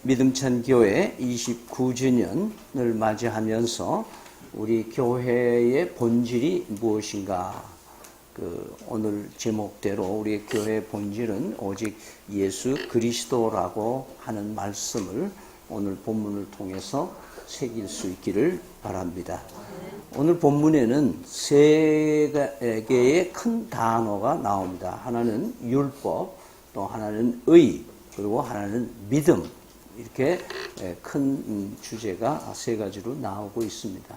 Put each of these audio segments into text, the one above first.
믿음찬 교회 29주년을 맞이하면서 우리 교회의 본질이 무엇인가? 오늘 제목대로 우리 교회의 본질은 오직 예수 그리스도라고 하는 말씀을 오늘 본문을 통해서 새길 수 있기를 바랍니다. 오늘 본문에는 세 개의 큰 단어가 나옵니다. 하나는 율법, 또 하나는 의, 그리고 하나는 믿음. 이렇게 큰 주제가 세 가지로 나오고 있습니다.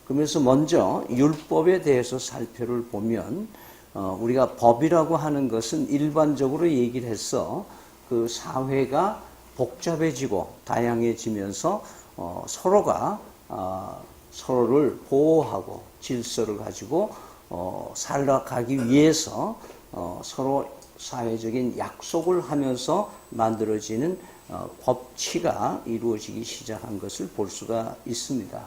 그러면서 먼저 율법에 대해서 살펴를 보면 우리가 법이라고 하는 것은 일반적으로 얘기를 해서 그 사회가 복잡해지고 다양해지면서 서로가 서로를 보호하고 질서를 가지고 살아가기 위해서 서로 사회적인 약속을 하면서 만들어지는 법치가 이루어지기 시작한 것을 볼 수가 있습니다.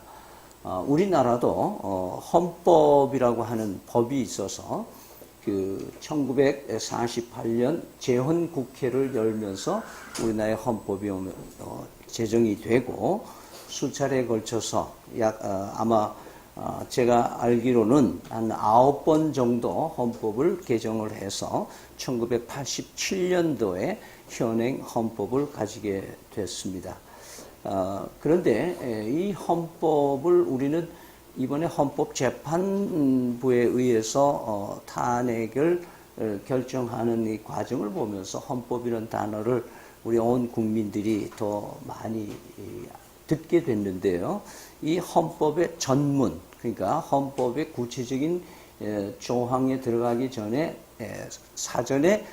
우리나라도 헌법이라고 하는 법이 있어서 1948년 재헌국회를 열면서 우리나라의 헌법이 제정이 되고 수차례에 걸쳐서 아마 제가 알기로는 한 9번 정도 헌법을 개정을 해서 1987년도에 현행 헌법을 가지게 됐습니다. 그런데 이 헌법을 우리는 이번에 헌법재판부에 의해서 탄핵을 결정하는 이 과정을 보면서 헌법이라는 단어를 우리 온 국민들이 더 많이 듣게 됐는데요. 이 헌법의 전문, 그러니까 헌법의 구체적인 조항에 들어가기 전에 사전에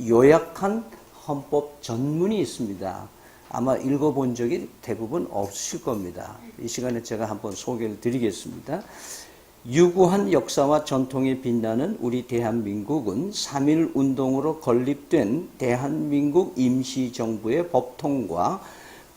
요약한 헌법 전문이 있습니다. 아마 읽어본 적이 대부분 없으실 겁니다. 이 시간에 제가 한번 소개를 드리겠습니다. 유구한 역사와 전통에 빛나는 우리 대한민국은 3.1 운동으로 건립된 대한민국 임시정부의 법통과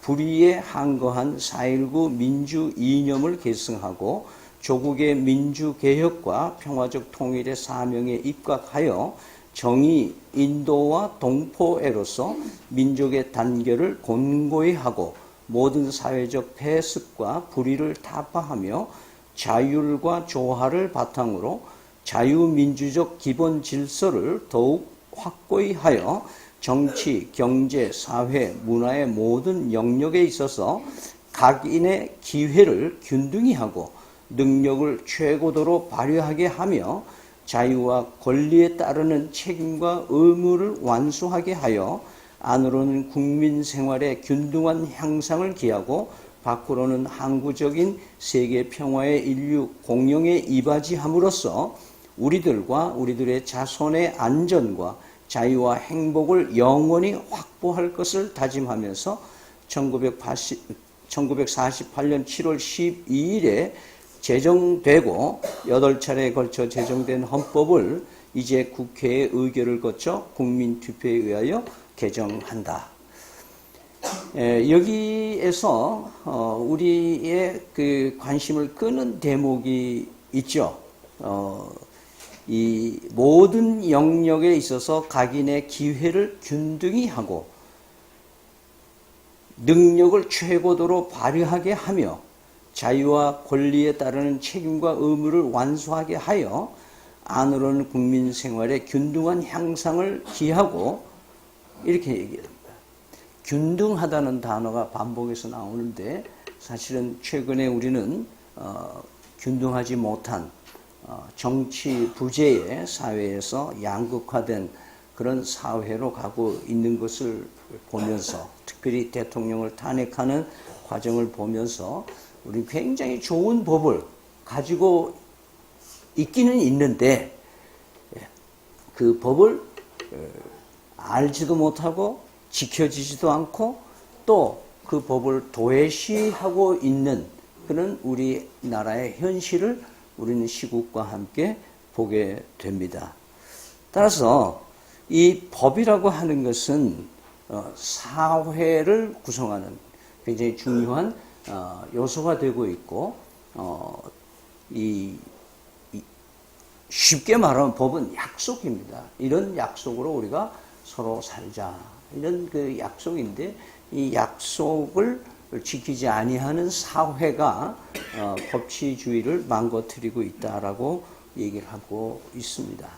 불의에 항거한 4.19 민주 이념을 계승하고 조국의 민주개혁과 평화적 통일의 사명에 입각하여 정의, 인도와 동포애로서 민족의 단결을 곤고히 하고 모든 사회적 폐습과 불의를 타파하며 자율과 조화를 바탕으로 자유민주적 기본 질서를 더욱 확고히 하여 정치, 경제, 사회, 문화의 모든 영역에 있어서 각인의 기회를 균등히 하고 능력을 최고도로 발휘하게 하며 자유와 권리에 따르는 책임과 의무를 완수하게 하여 안으로는 국민 생활의 균등한 향상을 기하고 밖으로는 항구적인 세계 평화의 인류 공영에 이바지함으로써 우리들과 우리들의 자손의 안전과 자유와 행복을 영원히 확보할 것을 다짐하면서 1948년 7월 12일에 제정되고 8차례에 걸쳐 제정된 헌법을 이제 국회의 의결을 거쳐 국민투표에 의하여 개정한다. 여기에서 우리의 그 관심을 끄는 대목이 있죠. 이 모든 영역에 있어서 각인의 기회를 균등히 하고 능력을 최고도로 발휘하게 하며 자유와 권리에 따르는 책임과 의무를 완수하게 하여 안으로는 국민 생활의 균등한 향상을 기하고 이렇게 얘기합니다. 균등하다는 단어가 반복해서 나오는데 사실은 최근에 우리는 균등하지 못한 정치 부재의 사회에서 양극화된 그런 사회로 가고 있는 것을 보면서 특별히 대통령을 탄핵하는 과정을 보면서 우리 굉장히 좋은 법을 가지고 있기는 있는데 그 법을 알지도 못하고 지켜지지도 않고 또 그 법을 도외시하고 있는 그런 우리나라의 현실을 우리는 시국과 함께 보게 됩니다. 따라서 이 법이라고 하는 것은 사회를 구성하는 굉장히 중요한 요소가 되고 있고 쉽게 말하면 법은 약속입니다. 이런 약속으로 우리가 서로 살자 이런 그 약속인데 이 약속을 지키지 아니하는 사회가 법치주의를 망가뜨리고 있다라고 얘기를 하고 있습니다.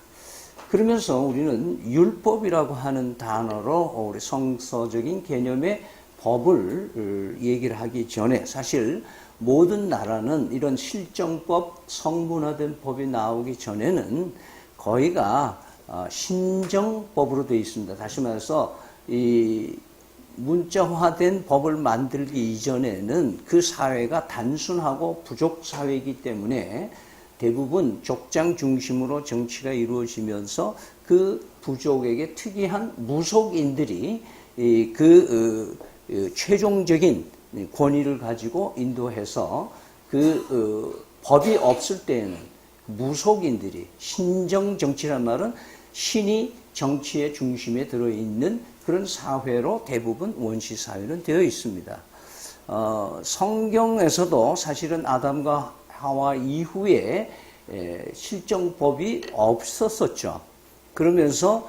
그러면서 우리는 율법이라고 하는 단어로 우리 성서적인 개념의 법을 얘기를 하기 전에 사실 모든 나라는 이런 실정법, 성문화된 법이 나오기 전에는 거의가 신정법으로 되어 있습니다. 다시 말해서 이 문자화된 법을 만들기 이전에는 그 사회가 단순하고 부족 사회이기 때문에 대부분 족장 중심으로 정치가 이루어지면서 그 부족에게 특이한 무속인들이 최종적인 권위를 가지고 인도해서 법이 없을 때에는 무속인들이 신정 정치란 말은 신이 정치의 중심에 들어있는 그런 사회로 대부분 원시 사회는 되어 있습니다. 성경에서도 사실은 아담과 하와 이후에 실정법이 없었었죠. 그러면서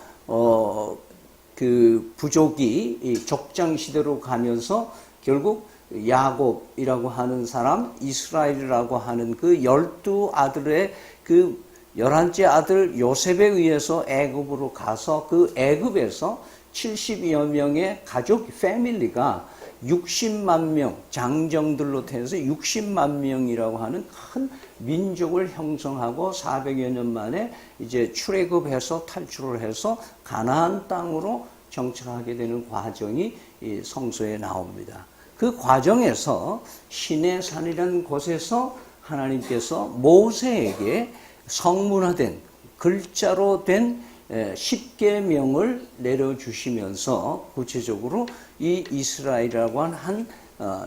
그 부족이 족장 시대로 가면서 결국 야곱이라고 하는 사람, 이스라엘이라고 하는 그 12아들의 그 11째 아들 요셉에 의해서 애굽으로 가서 그 애굽에서 70여 명의 가족, 패밀리가 60만 명, 장정들로 태어나서 60만 명이라고 하는 큰 민족을 형성하고 400여 년 만에 이제 출애굽해서 탈출을 해서 가나안 땅으로 정착하게 되는 과정이 이 성서에 나옵니다. 그 과정에서 시내산이라는 곳에서 하나님께서 모세에게 성문화된 글자로 된 10계명을 내려주시면서 구체적으로 이 이스라엘이라고 한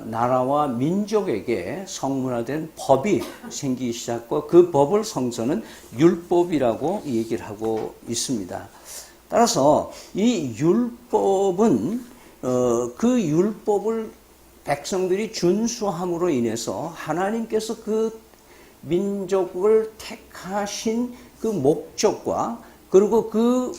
나라와 민족에게 성문화된 법이 생기기 시작했고 그 법을 성서는 율법이라고 얘기를 하고 있습니다. 따라서 이 율법은 그 율법을 백성들이 준수함으로 인해서 하나님께서 그 민족을 택하신 그 목적과 그리고 그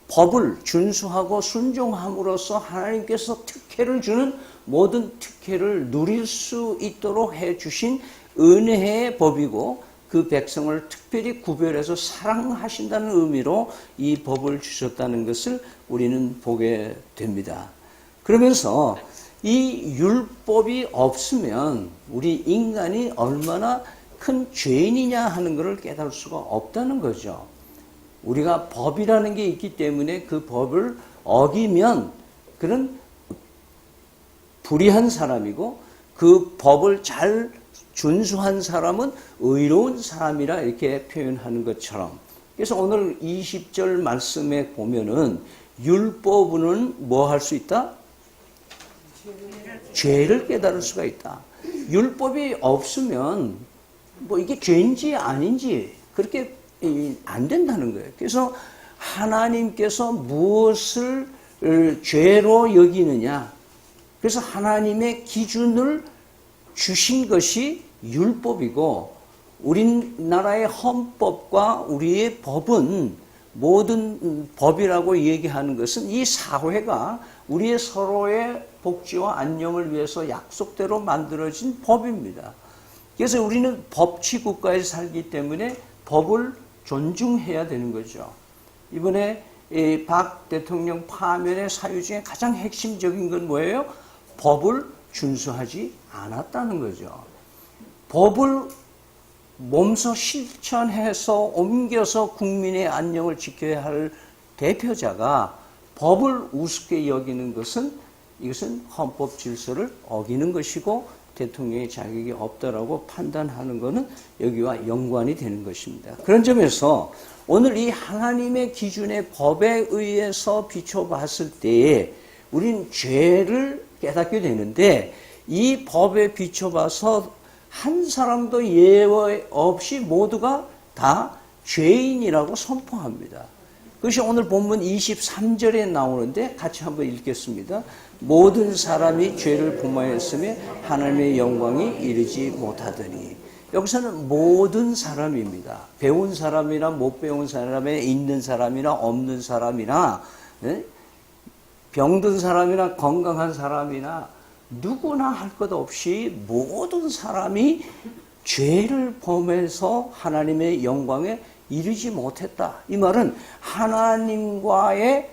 법을 준수하고 순종함으로써 하나님께서 특혜를 주는 모든 특혜를 누릴 수 있도록 해주신 은혜의 법이고 그 백성을 특별히 구별해서 사랑하신다는 의미로 이 법을 주셨다는 것을 우리는 보게 됩니다. 그러면서 이 율법이 없으면 우리 인간이 얼마나 큰 죄인이냐 하는 것을 깨달을 수가 없다는 거죠. 우리가 법이라는 게 있기 때문에 그 법을 어기면 그런 불의한 사람이고 그 법을 잘 준수한 사람은 의로운 사람이라 이렇게 표현하는 것처럼 그래서 오늘 20절 말씀에 보면은 율법은 뭐 할 수 있다? 죄를 깨달을 수가 있다. 율법이 없으면 뭐 이게 죄인지 아닌지 그렇게 안 된다는 거예요. 그래서 하나님께서 무엇을 죄로 여기느냐. 그래서 하나님의 기준을 주신 것이 율법이고 우리나라의 헌법과 우리의 법은 모든 법이라고 얘기하는 것은 이 사회가 우리의 서로의 복지와 안녕을 위해서 약속대로 만들어진 법입니다. 그래서 우리는 법치국가에 살기 때문에 법을 존중해야 되는 거죠. 이번에 박 대통령 파면의 사유 중에 가장 핵심적인 건 뭐예요? 법을 준수하지 않았다는 거죠. 법을 몸소 실천해서 옮겨서 국민의 안녕을 지켜야 할 대표자가 법을 우습게 여기는 것은 이것은 헌법 질서를 어기는 것이고 대통령의 자격이 없다라고 판단하는 것은 여기와 연관이 되는 것입니다. 그런 점에서 오늘 이 하나님의 기준의 법에 의해서 비춰봤을 때에 우리는 죄를 깨닫게 되는데 이 법에 비춰봐서 한 사람도 예외 없이 모두가 다 죄인이라고 선포합니다. 그것이 오늘 본문 23절에 나오는데 같이 한번 읽겠습니다. 모든 사람이 죄를 범하였으며 하나님의 영광이 이르지 못하더니 여기서는 모든 사람입니다. 배운 사람이나 못 배운 사람이나 있는 사람이나 없는 사람이나 병든 사람이나 건강한 사람이나 누구나 할 것 없이 모든 사람이 죄를 범해서 하나님의 영광에 이르지 못했다. 이 말은 하나님과의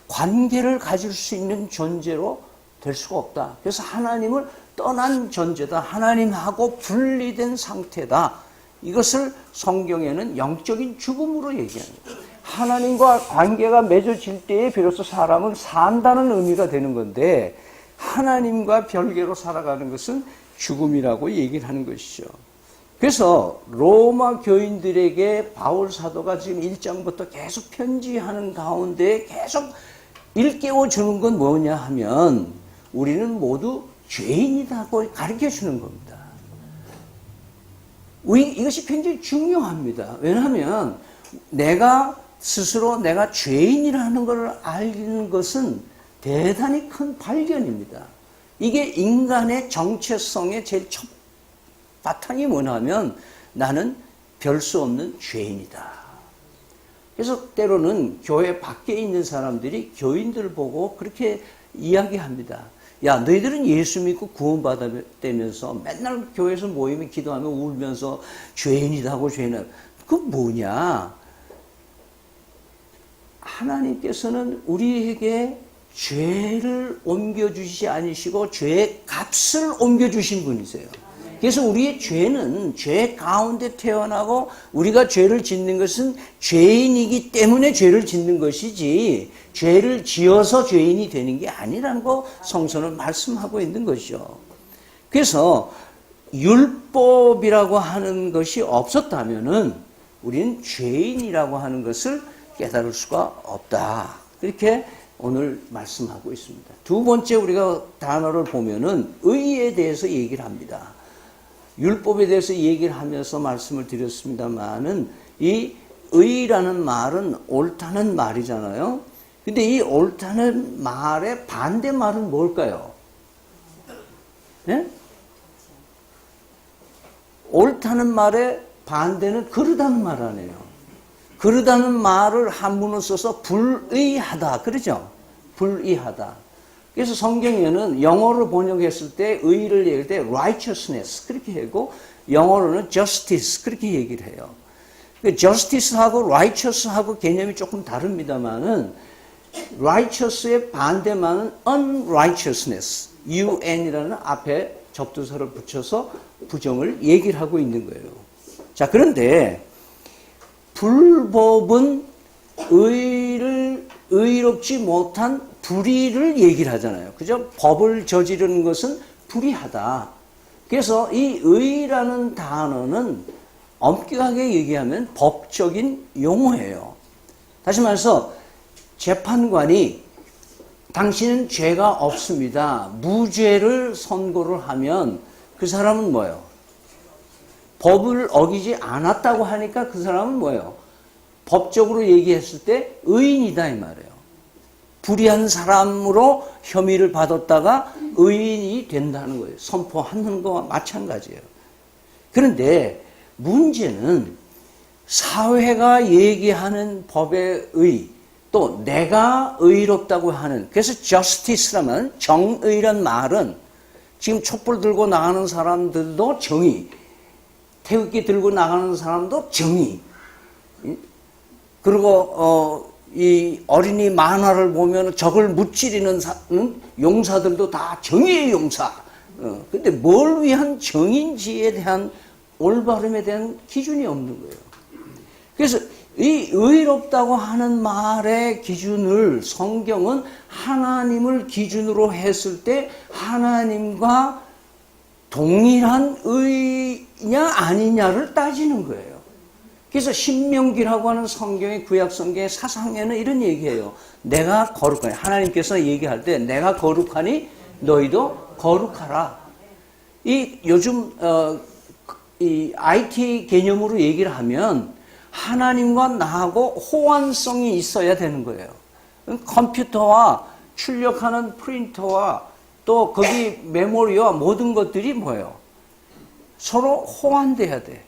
관계를 가질 수 있는 존재로 될 수가 없다. 그래서 하나님을 떠난 존재다. 하나님하고 분리된 상태다. 이것을 성경에는 영적인 죽음으로 얘기합니다. 하나님과 관계가 맺어질 때에 비로소 사람은 산다는 의미가 되는 건데 하나님과 별개로 살아가는 것은 죽음이라고 얘기를 하는 것이죠. 그래서 로마 교인들에게 바울 사도가 지금 1장부터 계속 편지하는 가운데 계속 일깨워 주는 건 뭐냐 하면 우리는 모두 죄인이라고 가르쳐 주는 겁니다. 이것이 굉장히 중요합니다. 왜냐하면 내가 스스로 내가 죄인이라는 걸 알는 것은 대단히 큰 발견입니다. 이게 인간의 정체성의 제일 첫 바탕이 뭐냐면 나는 별 수 없는 죄인이다. 그래서 때로는 교회 밖에 있는 사람들이 교인들 보고 그렇게 이야기합니다. 야, 너희들은 예수 믿고 구원받았다면서 맨날 교회에서 모이면 기도하며 울면서 죄인이다 하고 죄인이다. 그건 뭐냐? 하나님께서는 우리에게 죄를 옮겨주시지 않으시고 죄의 값을 옮겨주신 분이세요. 그래서 우리의 죄는 죄 가운데 태어나고 우리가 죄를 짓는 것은 죄인이기 때문에 죄를 짓는 것이지 죄를 지어서 죄인이 되는 게 아니라는 거 성서는 말씀하고 있는 것이죠. 그래서 율법이라고 하는 것이 없었다면은 우리는 죄인이라고 하는 것을 깨달을 수가 없다. 그렇게 오늘 말씀하고 있습니다. 두 번째 우리가 단어를 보면은 의에 대해서 얘기를 합니다. 율법에 대해서 얘기를 하면서 말씀을 드렸습니다만은 이 의라는 말은 옳다는 말이잖아요. 근데 이 옳다는 말의 반대말은 뭘까요? 네? 옳다는 말의 반대는 그르다는 말 아니에요. 그르다는 말을 한문을 써서 불의하다 그러죠? 불의하다. 그래서 성경에는 영어로 번역했을 때 의를 얘기할 때 righteousness 그렇게 하고 영어로는 justice 그렇게 얘기를 해요. justice하고 righteous하고 개념이 조금 다릅니다만은 righteous의 반대말은 unrighteousness, un이라는 앞에 접두사를 붙여서 부정을 얘기를 하고 있는 거예요. 자, 그런데 불법은 의롭지 못한 불의를 얘기를 하잖아요. 그죠? 법을 저지르는 것은 불의하다. 그래서 이 의라는 단어는 엄격하게 얘기하면 법적인 용어예요. 다시 말해서 재판관이 당신은 죄가 없습니다. 무죄를 선고를 하면 그 사람은 뭐예요? 법을 어기지 않았다고 하니까 그 사람은 뭐예요? 법적으로 얘기했을 때 의인이다 이 말이에요. 불의한 사람으로 혐의를 받았다가 의인이 된다는 거예요. 선포하는 것과 마찬가지예요. 그런데 문제는 사회가 얘기하는 법의 의, 또 내가 의롭다고 하는, 그래서 justice라면 정의란 말은 지금 촛불 들고 나가는 사람들도 정의, 태극기 들고 나가는 사람도 정의, 그리고 이 어린이 만화를 보면 적을 무찌르는 용사들도 다 정의의 용사. 근데 뭘 위한 정인지에 대한 올바름에 대한 기준이 없는 거예요. 그래서 이 의롭다고 하는 말의 기준을 성경은 하나님을 기준으로 했을 때 하나님과 동일한 의냐 아니냐를 따지는 거예요. 그래서 신명기라고 하는 성경의 구약 성경의 사상에는 이런 얘기예요. 내가 거룩하니, 하나님께서 얘기할 때 내가 거룩하니 너희도 거룩하라. 이 요즘 이 IT 개념으로 얘기를 하면 하나님과 나하고 호환성이 있어야 되는 거예요. 컴퓨터와 출력하는 프린터와 또 거기 메모리와 모든 것들이 뭐예요? 서로 호환돼야 돼.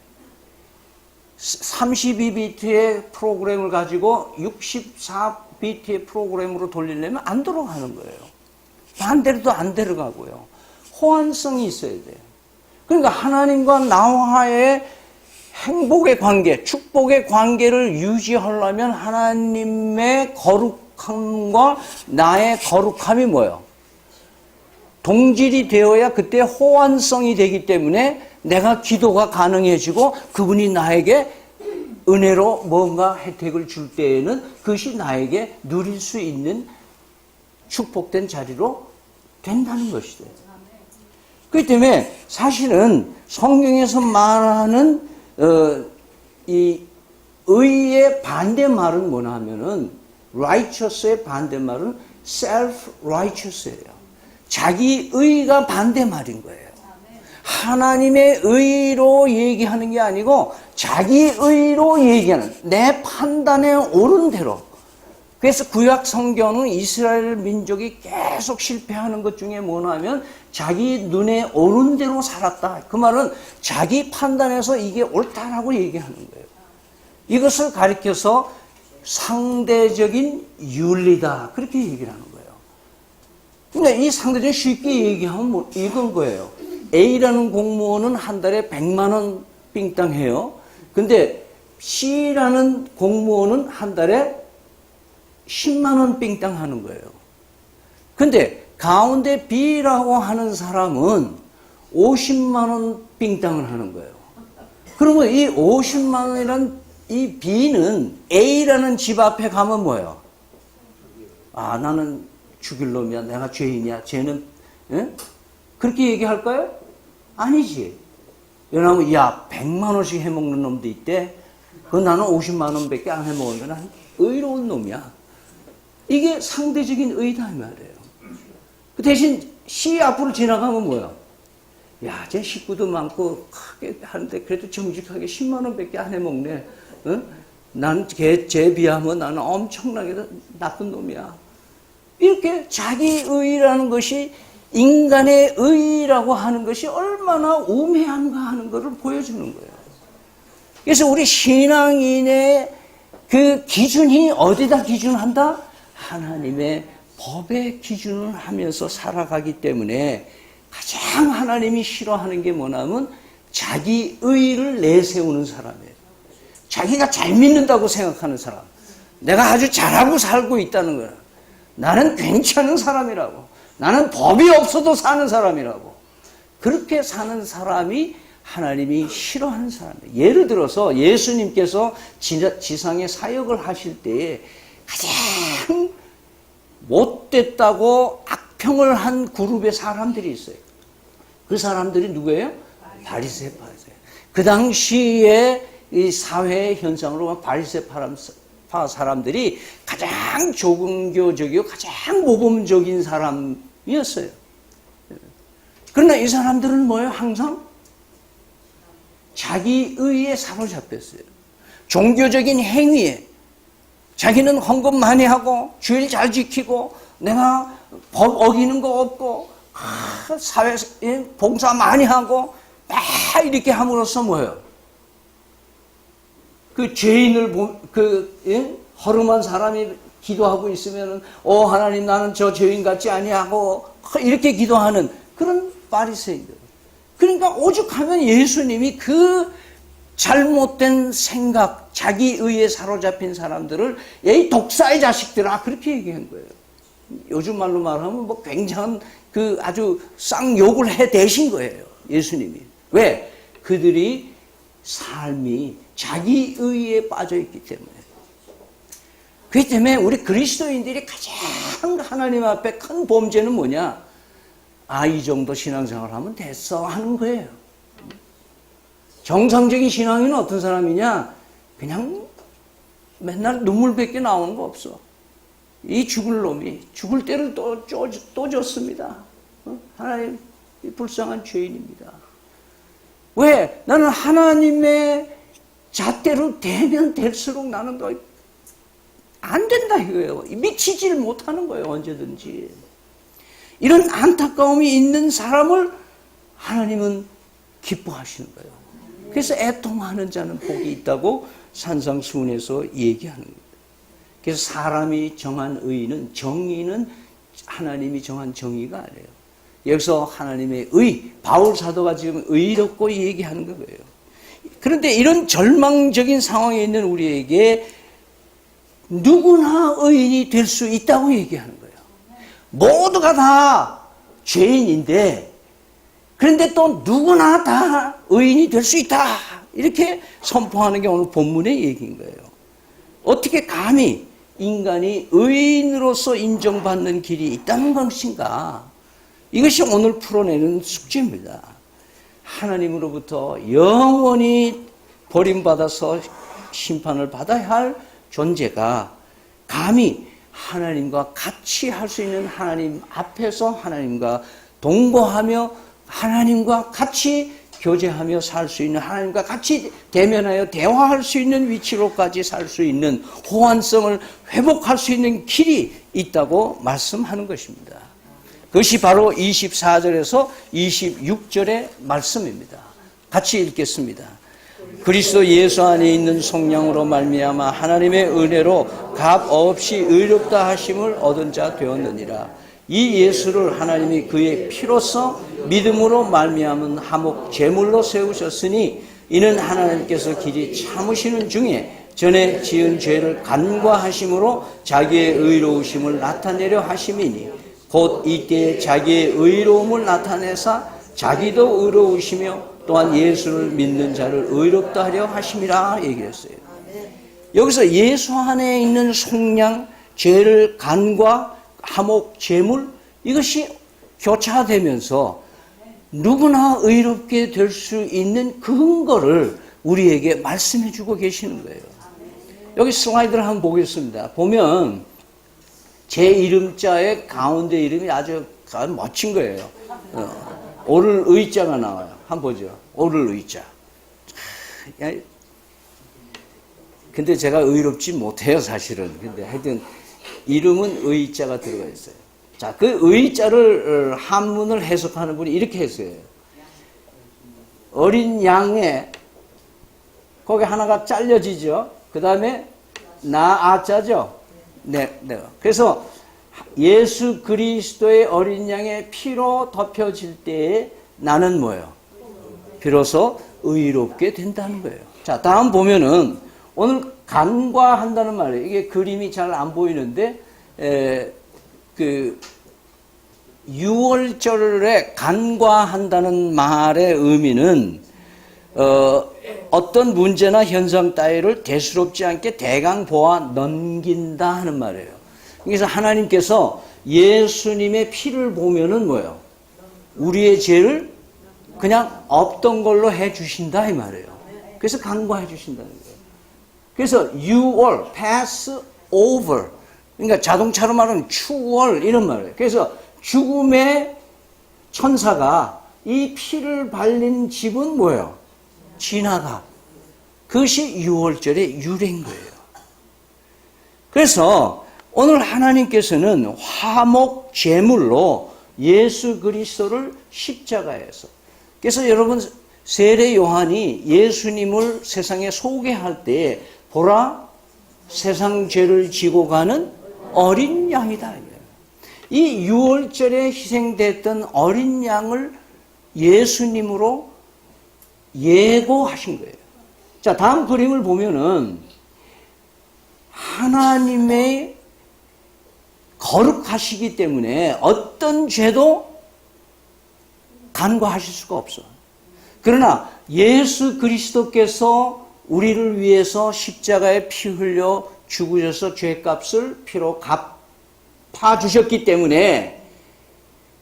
32비트의 프로그램을 가지고 64 BT의 프로그램으로 돌리려면 안 돌아가는 거예요. 반대로도 안 데려가고요. 호환성이 있어야 돼요. 그러니까 하나님과 나와의 행복의 관계, 축복의 관계를 유지하려면 하나님의 거룩함과 나의 거룩함이 뭐예요? 동질이 되어야 그때 호환성이 되기 때문에 내가 기도가 가능해지고 그분이 나에게 은혜로 뭔가 혜택을 줄 때에는 그것이 나에게 누릴 수 있는 축복된 자리로 된다는 것이죠. 그렇기 때문에 사실은 성경에서 말하는 이 의의 반대말은 뭐냐 하면은 righteous의 반대말은 self-righteous예요. 자기 의가 반대말인 거예요. 하나님의 의로 얘기하는 게 아니고 자기 의로 얘기하는, 내 판단에 옳은 대로. 그래서 구약 성경은 이스라엘 민족이 계속 실패하는 것 중에 뭐냐면 자기 눈에 옳은 대로 살았다. 그 말은 자기 판단에서 이게 옳다라고 얘기하는 거예요. 이것을 가리켜서 상대적인 윤리다. 그렇게 얘기를 하는 거예요. 근데 이 상대적인 쉽게 얘기하면 뭐 이건 거예요. A라는 공무원은 한 달에 100만 원 빙땅 해요. 근데 C라는 공무원은 한 달에 10만 원 빙땅 하는 거예요. 근데 가운데 B라고 하는 사람은 50만 원 빙땅을 하는 거예요. 그러면 이 50만 원이란 이 B는 A라는 집 앞에 가면 뭐예요? 아, 나는 죽일 놈이야. 내가 죄인이야. 쟤는, 예? 그렇게 얘기할까요? 아니지. 왜냐하면, 야, 100만 원씩 해먹는 놈도 있대. 그 나는 50만 원밖에 안 해먹으니까 난 의로운 놈이야. 이게 상대적인 의다, 이 말이에요. 그 대신 C 앞으로 지나가면 뭐야? 야, 쟤 식구도 많고 크게 하는데 그래도 정직하게 10만 원밖에 안 해먹네. 어? 난 쟤에 비하면 나는 엄청나게 나쁜 놈이야. 이렇게 자기 의라는 것이 인간의 의라고 하는 것이 얼마나 우매한가 하는 것을 보여주는 거예요. 그래서 우리 신앙인의 그 기준이 어디다 기준한다? 하나님의 법의 기준을 하면서 살아가기 때문에 가장 하나님이 싫어하는 게 뭐냐면 자기 의를 내세우는 사람이에요. 자기가 잘 믿는다고 생각하는 사람. 내가 아주 잘하고 살고 있다는 거야. 나는 괜찮은 사람이라고. 나는 법이 없어도 사는 사람이라고. 그렇게 사는 사람이 하나님이 싫어하는 사람이에요. 예를 들어서 예수님께서 지상에 사역을 하실 때에 가장 못됐다고 악평을 한 그룹의 사람들이 있어요. 그 사람들이 누구예요? 바리새파예요. 그 당시에 이 사회의 현상으로 보면 바리새파 사람들이 가장 종교적이고 가장 모범적인 사람이었어요. 그러나 이 사람들은 뭐예요? 항상 자기 의에 사로잡혔어요. 종교적인 행위에 자기는 헌금 많이 하고 주일 잘 지키고 내가 법 어기는 거 없고 사회에 봉사 많이 하고 막 이렇게 함으로써 뭐예요? 그 죄인을 허름한 사람이 기도하고 있으면은 하나님 나는 저 죄인 같지 아니하고 이렇게 기도하는 그런 바리새인들. 그러니까 오죽하면 예수님이 그 잘못된 생각, 자기 의에 사로잡힌 사람들을 이 독사의 자식들아 그렇게 얘기한 거예요. 요즘 말로 말하면 뭐 굉장한 그 아주 쌍욕을 해대신 거예요. 예수님이. 왜? 그들이 삶이 자기 의에 빠져 있기 때문에. 그렇기 때문에 우리 그리스도인들이 가장 하나님 앞에 큰 범죄는 뭐냐? 이 정도 신앙생활 하면 됐어 하는 거예요. 정상적인 신앙인은 어떤 사람이냐? 그냥 맨날 눈물밖에 나오는 거 없어. 이 죽을 놈이 죽을 때를 또 줬습니다. 하나님 불쌍한 죄인입니다. 왜? 나는 하나님의 잣대로 되면 될수록 나는 더 안 된다 이거예요. 미치지를 못하는 거예요. 언제든지. 이런 안타까움이 있는 사람을 하나님은 기뻐하시는 거예요. 그래서 애통하는 자는 복이 있다고 산상수훈에서 얘기하는 거예요. 그래서 사람이 정한 의는, 정의는 하나님이 정한 정의가 아니에요. 여기서 하나님의 의, 바울 사도가 지금 의롭고 얘기하는 거예요. 그런데 이런 절망적인 상황에 있는 우리에게 누구나 의인이 될 수 있다고 얘기하는 거예요. 모두가 다 죄인인데, 그런데 또 누구나 다 의인이 될 수 있다. 이렇게 선포하는 게 오늘 본문의 얘기인 거예요. 어떻게 감히 인간이 의인으로서 인정받는 길이 있다는 것인가? 이것이 오늘 풀어내는 숙제입니다. 하나님으로부터 영원히 버림받아서 심판을 받아야 할 존재가 감히 하나님과 같이 할 수 있는, 하나님 앞에서 하나님과 동거하며 하나님과 같이 교제하며 살 수 있는, 하나님과 같이 대면하여 대화할 수 있는 위치로까지 살 수 있는, 호환성을 회복할 수 있는 길이 있다고 말씀하는 것입니다. 그것이 바로 24절에서 26절의 말씀입니다. 같이 읽겠습니다. 그리스도 예수 안에 있는 성령으로 말미암아 하나님의 은혜로 값 없이 의롭다 하심을 얻은 자 되었느니라. 이 예수를 하나님이 그의 피로써 믿음으로 말미암은 화목 제물로 세우셨으니 이는 하나님께서 길이 참으시는 중에 전에 지은 죄를 간과하심으로 자기의 의로우심을 나타내려 하심이니 곧 이때에 자기의 의로움을 나타내사 자기도 의로우시며 또한 예수를 믿는 자를 의롭다 하려 하심이라 얘기했어요. 여기서 예수 안에 있는 속량, 죄를 간과, 화목, 제물, 이것이 교차되면서 누구나 의롭게 될 수 있는 근거를 우리에게 말씀해 주고 계시는 거예요. 여기 슬라이드를 한번 보겠습니다. 보면 제 이름자의 가운데 이름이 아주 멋진 거예요. 오를 의자가 나와요. 한번 보죠. 오를 의자. 근데 제가 의롭지 못해요, 사실은. 근데 하여튼 이름은 의자가 들어가 있어요. 자, 그 의자를 한문을 해석하는 분이 이렇게 했어요. 어린 양에 거기 하나가 잘려지죠. 그 다음에 아자죠. 네. 그래서 예수 그리스도의 어린 양의 피로 덮여질 때에 나는 뭐예요? 비로소 의롭게 된다는 거예요. 자, 다음 보면은 오늘 간과한다는 말이에요. 이게 그림이 잘 안 보이는데 그 6월절에 간과한다는 말의 의미는 어떤 문제나 현상 따위를 대수롭지 않게 대강 보아 넘긴다 하는 말이에요. 그래서 하나님께서 예수님의 피를 보면은 뭐예요? 우리의 죄를 그냥 없던 걸로 해 주신다 이 말이에요. 그래서 간과해 주신다는 거예요. 그래서 you will pass over. 그러니까 자동차로 말하면 추월 이런 말이에요. 그래서 죽음의 천사가 이 피를 발린 집은 뭐예요? 지나가. 그것이 6월절의 유래인 거예요. 그래서 오늘 하나님께서는 화목 제물로 예수 그리스도를 십자가에서, 그래서 여러분 세례 요한이 예수님을 세상에 소개할 때 보라 세상 죄를 지고 가는 어린 양이다. 이 6월절에 희생됐던 어린 양을 예수님으로 예고하신 거예요. 자, 다음 그림을 보면은 하나님의 거룩하시기 때문에 어떤 죄도 간과하실 수가 없어. 그러나 예수 그리스도께서 우리를 위해서 십자가에 피 흘려 죽으셔서 죄값을 피로 갚아 주셨기 때문에,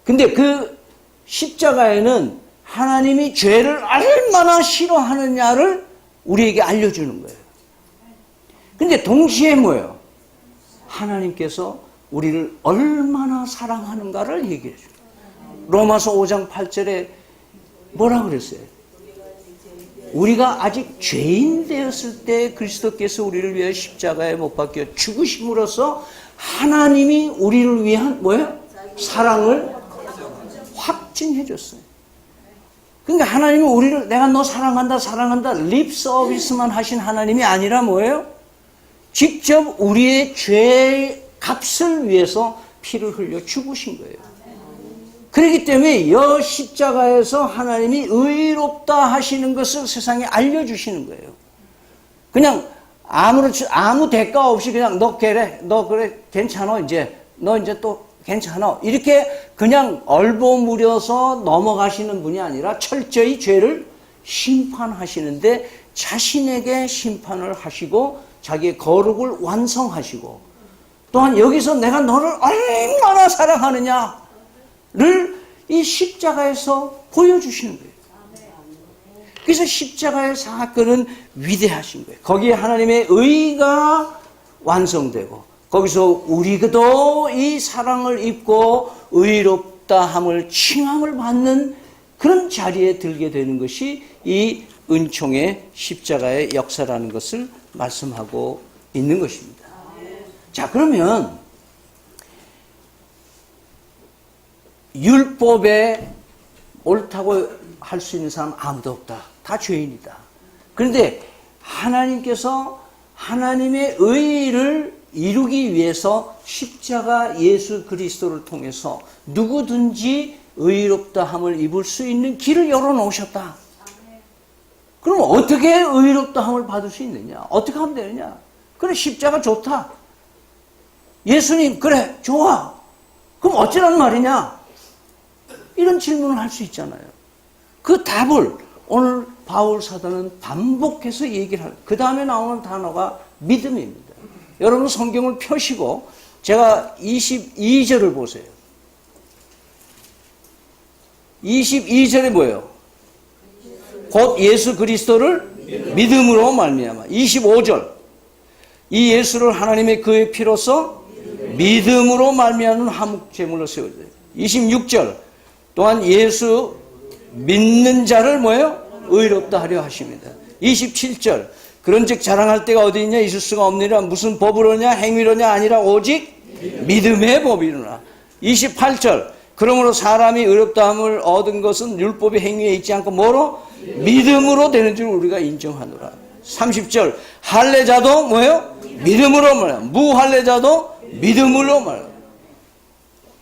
근데 그 십자가에는 하나님이 죄를 얼마나 싫어하느냐를 우리에게 알려주는 거예요. 근데 동시에 뭐예요? 하나님께서 우리를 얼마나 사랑하는가를 얘기해 줘요. 로마서 5장 8절에 뭐라 그랬어요? 우리가 아직 죄인 되었을 때 그리스도께서 우리를 위해 십자가에 못 박혀 죽으심으로써 하나님이 우리를 위한 뭐예요? 사랑을 확증해 줬어요. 그러니까 하나님이 우리를 내가 너 사랑한다 립 서비스만 하신 하나님이 아니라 뭐예요? 직접 우리의 죄의 값을 위해서 피를 흘려 죽으신 거예요. 그렇기 때문에 여 십자가에서 하나님이 의롭다 하시는 것을 세상에 알려주시는 거예요. 그냥 아무 대가 없이 그냥 너 그래 괜찮아 너 이제 또 괜찮아 이렇게 그냥 얼버무려서 넘어가시는 분이 아니라 철저히 죄를 심판하시는데 자신에게 심판을 하시고 자기의 거룩을 완성하시고 또한 여기서 내가 너를 얼마나 사랑하느냐를 이 십자가에서 보여주시는 거예요. 그래서 십자가의 사건은 위대하신 거예요. 거기에 하나님의 의가 완성되고 거기서 우리도 이 사랑을 입고 의롭다 함을 칭함을 받는 그런 자리에 들게 되는 것이 이 은총의 십자가의 역사라는 것을 말씀하고 있는 것입니다. 자, 그러면 율법에 옳다고 할 수 있는 사람 아무도 없다. 다 죄인이다. 그런데 하나님께서 하나님의 의를 이루기 위해서 십자가 예수 그리스도를 통해서 누구든지 의롭다함을 입을 수 있는 길을 열어놓으셨다. 그럼 어떻게 의롭다함을 받을 수 있느냐? 어떻게 하면 되느냐? 그래, 십자가 좋다. 예수님, 그래, 좋아. 그럼 어쩌란 말이냐? 이런 질문을 할 수 있잖아요. 그 답을 오늘 바울 사도는 반복해서 얘기를 하고 그 다음에 나오는 단어가 믿음입니다. 여러분 성경을 펴시고 제가 22절을 보세요. 22절에 뭐예요? 곧 예수 그리스도를 믿음으로 말미암아. 25절 이 예수를 하나님의 그의 피로써 믿음으로 말미암은 화목 제물로 세워져요. 26절 또한 예수 믿는 자를 뭐예요? 의롭다 하려 하십니다. 27절 그런즉 자랑할 데가 어디 있냐? 있을 수가 없느니라. 무슨 법으로냐? 행위로냐? 아니라 오직 믿음의 법이로라. 28절 그러므로 사람이 의롭다함을 얻은 것은 율법의 행위에 있지 않고 뭐로? 믿음으로 되는 줄 우리가 인정하노라. 30절 할례자도 뭐예요? 믿음으로 말이야. 무할례자도 믿음으로 말이야.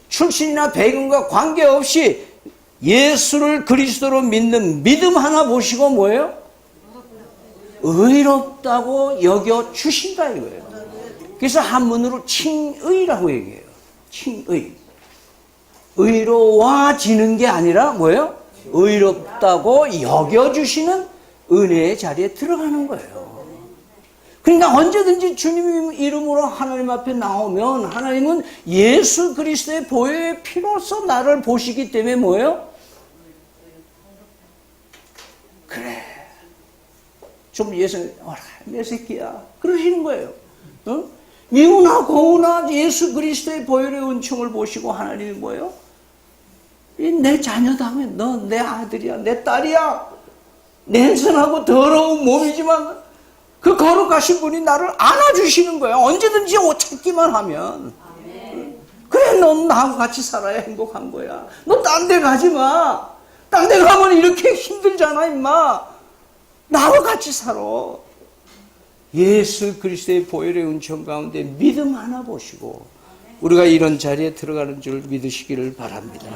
출신이나 배경과 관계없이 예수를 그리스도로 믿는 믿음 하나 보시고 뭐예요? 의롭다고 여겨 주신다 이거예요. 그래서 한문으로 칭의라고 얘기해요. 칭의. 의로워지는 게 아니라 뭐예요? 의롭다고 여겨주시는 은혜의 자리에 들어가는 거예요. 그러니까 언제든지 주님 이름으로 하나님 앞에 나오면 하나님은 예수 그리스도의 보혈의 피로써 나를 보시기 때문에 뭐예요? 그래. 좀 예수, 내 새끼야. 그러시는 거예요. 어? 미우나 고우나 예수 그리스도의 보혈의 은총을 보시고 하나님이 뭐예요? 내 자녀다 하면 너 내 아들이야, 내 딸이야. 냄새나고 더러운 몸이지만 그 거룩하신 분이 나를 안아주시는 거예요. 언제든지 찾기만 하면. 그래, 넌 나하고 같이 살아야 행복한 거야. 너 딴 데 가지 마. 딴 데 가면 이렇게 힘들잖아, 임마. 나하고 같이 살아. 예수 그리스도의 보혈의 은총 가운데 믿음 하나 보시고 우리가 이런 자리에 들어가는 줄 믿으시기를 바랍니다.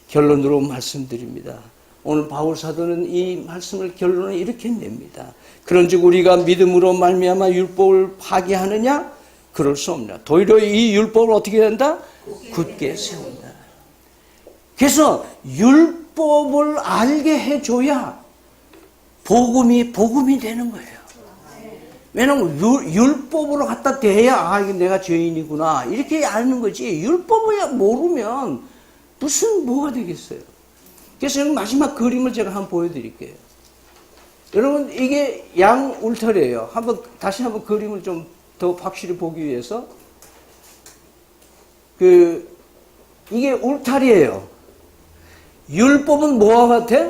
결론으로 말씀드립니다. 오늘 바울 사도는 이 말씀을 결론을 이렇게 냅니다. 그런즉 우리가 믿음으로 말미암아 율법을 파기하느냐? 그럴 수 없느냐. 도리어 이 율법을 어떻게 한다? 굳게 세운다. 그래서 율법을 알게 해줘야 복음이 되는 거예요. 왜냐하면 율법으로 갖다 대야 이게 내가 죄인이구나 이렇게 아는 거지. 율법을 모르면 무슨 뭐가 되겠어요. 그래서 마지막 그림을 제가 한번 보여드릴게요. 여러분 이게 양 울타리예요. 다시 한번 그림을 좀 더 확실히 보기 위해서 이게 울타리예요. 율법은 뭐와 같아?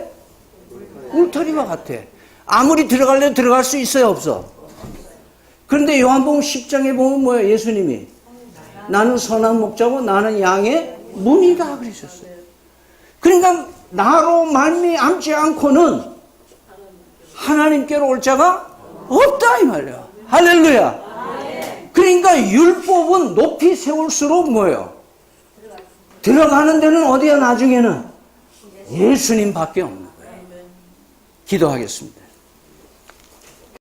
울타리와 같아. 아무리 들어가려면 들어갈 수 있어요, 없어? 그런데 요한복음 10장에 보면 뭐예요? 예수님이 나는 선한 목자고 나는 양의 문이다 그러셨어요. 그러니까 나로 말미암지 않고는 하나님께로 올 자가 없다 이 말이야. 할렐루야. 그러니까 율법은 높이 세울수록 뭐예요? 들어가는 데는 어디야 나중에는? 예수님밖에 없는 거예요. 기도하겠습니다.